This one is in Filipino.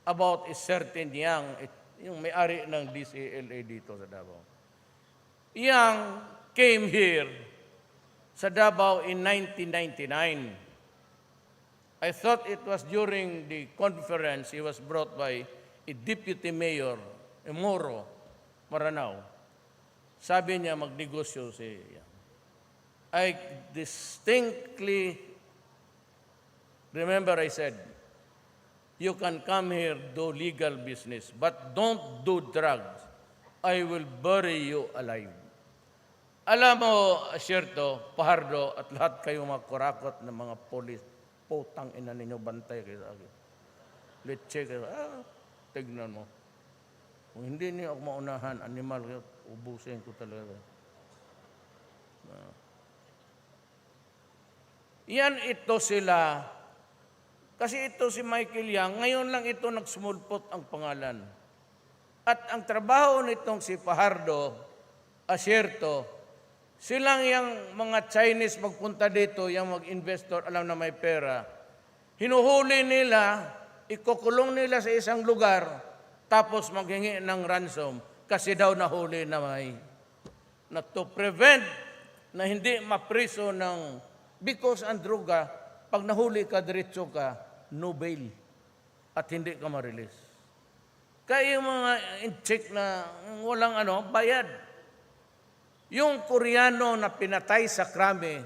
about a certain Yang, yung may-ari ng DCLA dito sa Davao. Yang came here sa Davao in 1999. I thought it was during the conference he was brought by a deputy mayor, Moro Maranao. Sabi niya magnegosyo si Yang. I distinctly remember I said, you can come here, do legal business, but don't do drugs. I will bury you alive. Alam mo, Asierto, Pahardo, at lahat kayo mga kurakot ng mga polis, putang ina ninyo, bantay kayo sa akin. Let's check. Tignan mo. Kung hindi niyo ako maunahan, animal kayo, ubusin ko talaga. Yan ito sila. Kasi ito si Michael Yang, ngayon lang ito nagsumulpot ang pangalan. At ang trabaho nitong si Pahardo, Asierto, silang yung mga Chinese magpunta dito, yung mag-investor, alam na may pera, hinuhuli nila, ikukulong nila sa isang lugar, tapos maghingi ng ransom, kasi daw nahuli na may, na to prevent na hindi mapriso ng, because ang droga, pag nahuli ka, diretso ka, no bail, at hindi ka ma-release. Kaya yung mga in-check na walang bayad. Yung Koreano na pinatay sa krame,